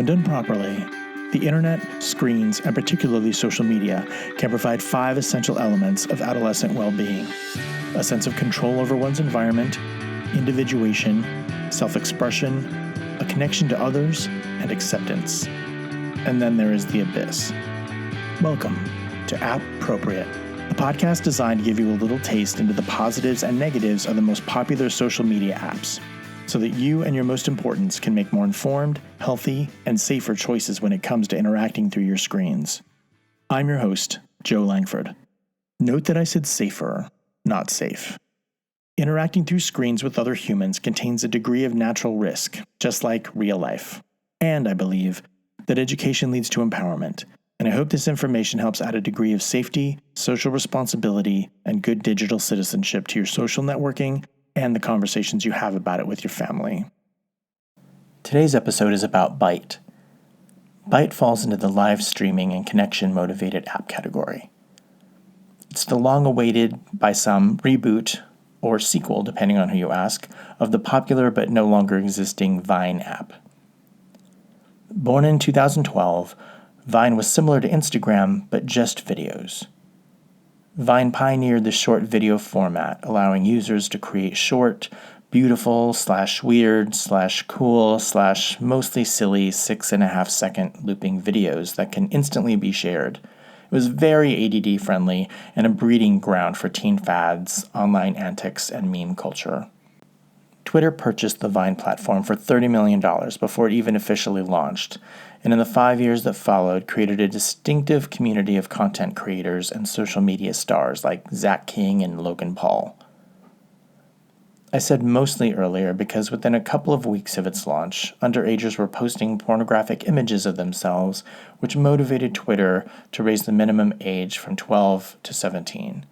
When done properly, the internet, screens, and particularly social media can provide 5 essential elements of adolescent well-being: a sense of control over one's environment, individuation, self-expression, a connection to others, and acceptance. And then there is the abyss. Welcome to App-Propriate, a podcast designed to give you a little taste into the positives and negatives of the most popular social media apps, so that you and your most importants can make more informed, healthy, and safer choices when it comes to interacting through your screens. I'm your host, Joe Langford. Note that I said safer, not safe. Interacting through screens with other humans contains a degree of natural risk, just like real life. And I believe that education leads to empowerment, and I hope this information helps add a degree of safety, social responsibility, and good digital citizenship to your social networking and the conversations you have about it with your family. Today's episode is about Byte. Byte falls into the live streaming and connection-motivated app category. It's the long-awaited, by some, reboot, or sequel, depending on who you ask, of the popular but no longer existing Vine app. Born in 2012, Vine was similar to Instagram, but just videos. Vine pioneered the short video format, allowing users to create short, beautiful / weird / cool / mostly silly 6.5-second looping videos that can instantly be shared. It was very ADD friendly and a breeding ground for teen fads, online antics, and meme culture. Twitter purchased the Vine platform for $30 million before it even officially launched, and in the 5 years that followed, created a distinctive community of content creators and social media stars like Zach King and Logan Paul. I said mostly earlier because within a couple of weeks of its launch, underagers were posting pornographic images of themselves, which motivated Twitter to raise the minimum age from 12 to 17.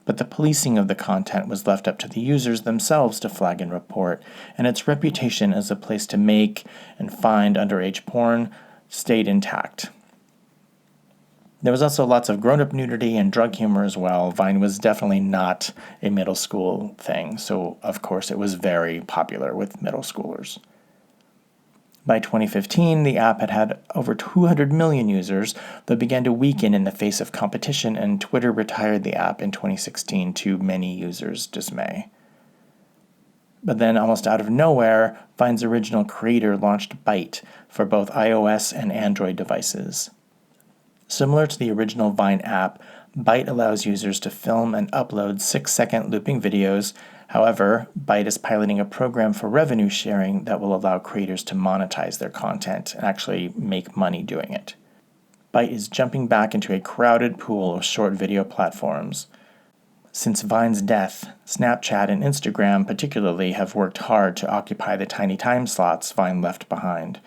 But the policing of the content was left up to the users themselves to flag and report, and its reputation as a place to make and find underage porn stayed intact. There was also lots of grown-up nudity and drug humor as well. Vine was definitely not a middle school thing, so of course it was very popular with middle schoolers. By 2015, the app had over 200 million users, but began to weaken in the face of competition, and Twitter retired the app in 2016 to many users' dismay. But then, almost out of nowhere, Vine's original creator launched Byte for both iOS and Android devices. Similar to the original Vine app, Byte allows users to film and upload 6-second looping videos. However, Byte is piloting a program for revenue sharing that will allow creators to monetize their content and actually make money doing it. Byte is jumping back into a crowded pool of short video platforms. Since Vine's death, Snapchat and Instagram particularly have worked hard to occupy the tiny time slots Vine left behind.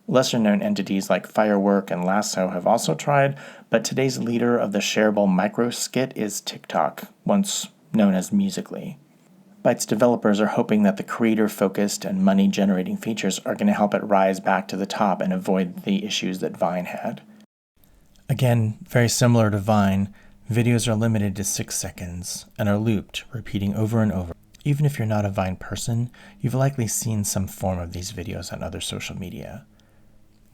Lesser-known entities like Firework and Lasso have also tried, but today's leader of the shareable micro-skit is TikTok, once known as Musical.ly. Byte's developers are hoping that the creator-focused and money-generating features are going to help it rise back to the top and avoid the issues that Vine had. Again, very similar to Vine, videos are limited to 6 seconds and are looped, repeating over and over. Even if you're not a Vine person, you've likely seen some form of these videos on other social media.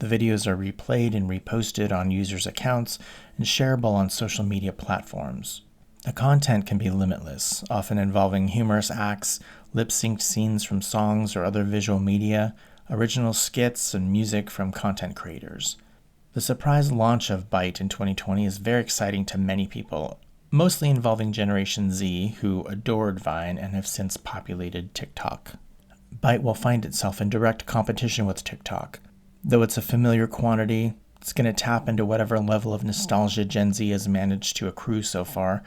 The videos are replayed and reposted on users' accounts and shareable on social media platforms. The content can be limitless, often involving humorous acts, lip-synced scenes from songs or other visual media, original skits, and music from content creators. The surprise launch of Byte in 2020 is very exciting to many people, mostly involving Generation Z, who adored Vine and have since populated TikTok. Byte will find itself in direct competition with TikTok. Though it's a familiar quantity, it's going to tap into whatever level of nostalgia Gen Z has managed to accrue so far,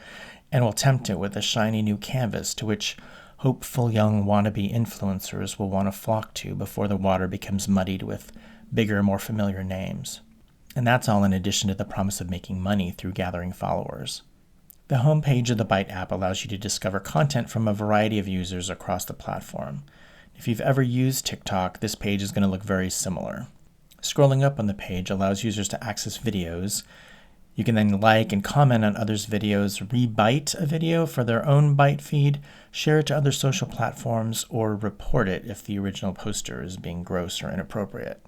and will tempt it with a shiny new canvas to which hopeful young wannabe influencers will want to flock to before the water becomes muddied with bigger, more familiar names. And that's all in addition to the promise of making money through gathering followers. The homepage of the Byte app allows you to discover content from a variety of users across the platform. If you've ever used TikTok, this page is going to look very similar. Scrolling up on the page allows users to access videos. You can then like and comment on others' videos, rebyte a video for their own Byte feed, share it to other social platforms, or report it if the original poster is being gross or inappropriate.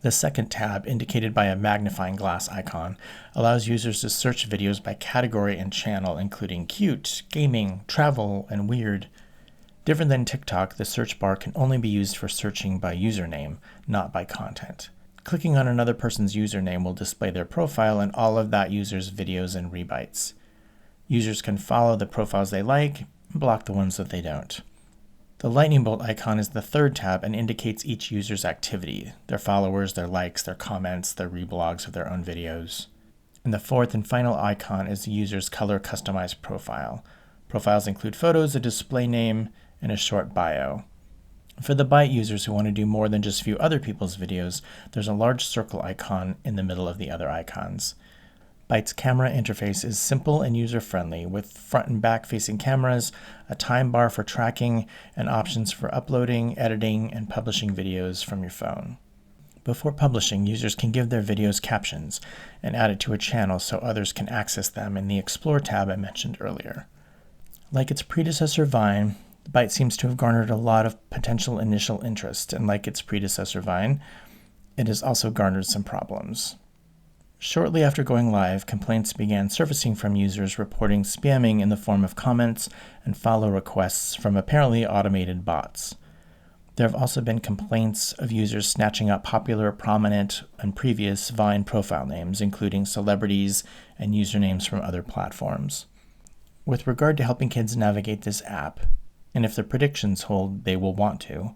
The second tab, indicated by a magnifying glass icon, allows users to search videos by category and channel, including cute, gaming, travel, and weird. Different than TikTok, the search bar can only be used for searching by username, not by content. Clicking on another person's username will display their profile and all of that user's videos and rebytes. Users can follow the profiles they like and block the ones that they don't. The lightning bolt icon is the third tab and indicates each user's activity, their followers, their likes, their comments, their reblogs of their own videos. And the fourth and final icon is the user's color customized profile. Profiles include photos, a display name, and a short bio. For the Byte users who want to do more than just view other people's videos, there's a large circle icon in the middle of the other icons. Byte's camera interface is simple and user-friendly, with front and back-facing cameras, a time bar for tracking, and options for uploading, editing, and publishing videos from your phone. Before publishing, users can give their videos captions and add it to a channel so others can access them in the Explore tab I mentioned earlier. Like its predecessor Vine, Byte seems to have garnered a lot of potential initial interest, and like its predecessor Vine, it has also garnered some problems. Shortly after going live, complaints began surfacing from users reporting spamming in the form of comments and follow requests from apparently automated bots. There have also been complaints of users snatching up popular, prominent, and previous Vine profile names, including celebrities and usernames from other platforms. With regard to helping kids navigate this app, and if the predictions hold, they will want to,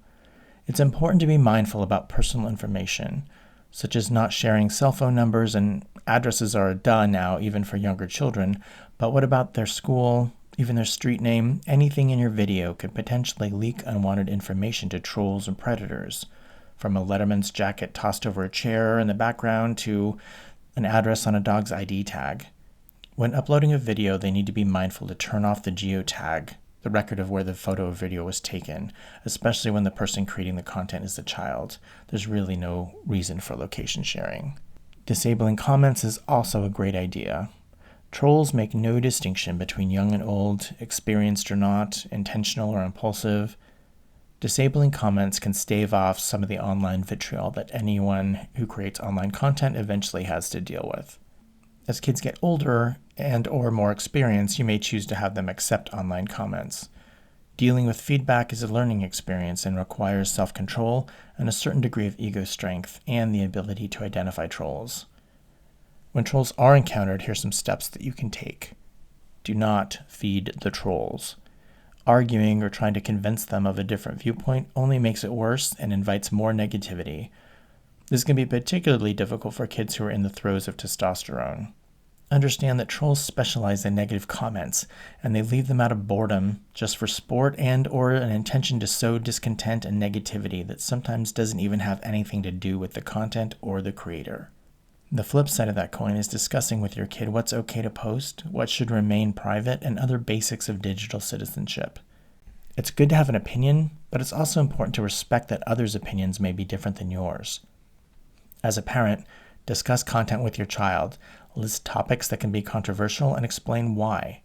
it's important to be mindful about personal information, such as not sharing cell phone numbers, and addresses are a duh now, even for younger children, but what about their school, even their street name? Anything in your video could potentially leak unwanted information to trolls and predators, from a Letterman's jacket tossed over a chair in the background to an address on a dog's ID tag. When uploading a video, they need to be mindful to turn off the geotag, the record of where the photo or video was taken, especially when the person creating the content is a child. There's really no reason for location sharing. Disabling comments is also a great idea. Trolls make no distinction between young and old, experienced or not, intentional or impulsive. Disabling comments can stave off some of the online vitriol that anyone who creates online content eventually has to deal with. As kids get older and/or more experienced, you may choose to have them accept online comments. Dealing with feedback is a learning experience and requires self-control and a certain degree of ego strength and the ability to identify trolls. When trolls are encountered, here's some steps that you can take. Do not feed the trolls. Arguing or trying to convince them of a different viewpoint only makes it worse and invites more negativity. This can be particularly difficult for kids who are in the throes of testosterone. Understand that trolls specialize in negative comments, and they leave them out of boredom just for sport and/or an intention to sow discontent and negativity that sometimes doesn't even have anything to do with the content or the creator. The flip side of that coin is discussing with your kid what's okay to post, what should remain private, and other basics of digital citizenship. It's good to have an opinion, but it's also important to respect that others' opinions may be different than yours. As a parent, discuss content with your child, list topics that can be controversial, and explain why.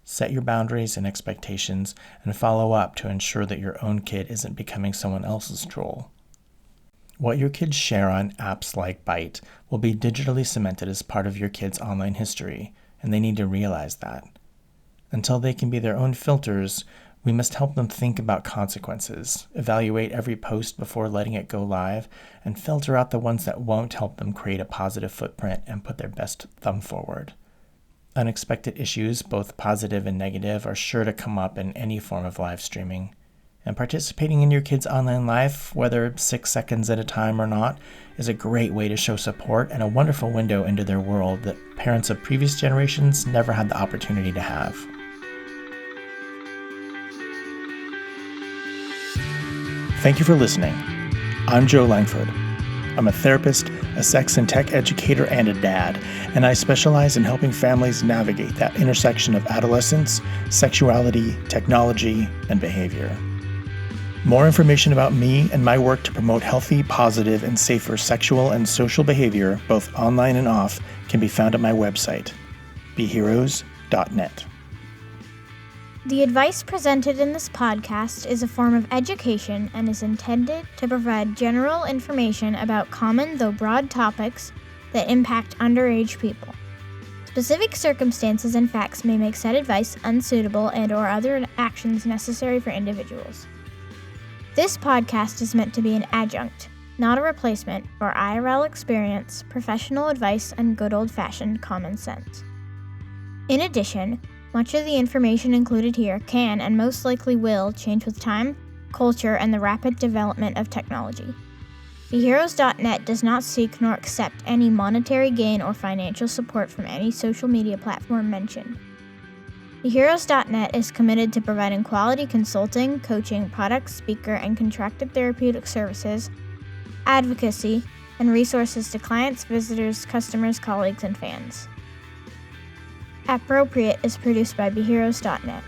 Set your boundaries and expectations, and follow up to ensure that your own kid isn't becoming someone else's troll. What your kids share on apps like Byte will be digitally cemented as part of your kids' online history, and they need to realize that. Until they can be their own filters, we must help them think about consequences, evaluate every post before letting it go live, and filter out the ones that won't help them create a positive footprint and put their best thumb forward. Unexpected issues, both positive and negative, are sure to come up in any form of live streaming. And participating in your kids' online life, whether 6 seconds at a time or not, is a great way to show support and a wonderful window into their world that parents of previous generations never had the opportunity to have. Thank you for listening. I'm Joe Langford. I'm a therapist, a sex and tech educator, and a dad, and I specialize in helping families navigate that intersection of adolescence, sexuality, technology, and behavior. More information about me and my work to promote healthy, positive, and safer sexual and social behavior, both online and off, can be found at my website, beheroes.net. The advice presented in this podcast is a form of education and is intended to provide general information about common though broad topics that impact underage people. Specific circumstances and facts may make said advice unsuitable and/or other actions necessary for individuals. This podcast is meant to be an adjunct, not a replacement, for IRL experience, professional advice, and good old-fashioned common sense. In addition, much of the information included here can and most likely will change with time, culture, and the rapid development of technology. BeHeroes.net does not seek nor accept any monetary gain or financial support from any social media platform mentioned. BeHeroes.net is committed to providing quality consulting, coaching, product, speaker, and contracted therapeutic services, advocacy, and resources to clients, visitors, customers, colleagues, and fans. Appropriate is produced by BeHeroes.net.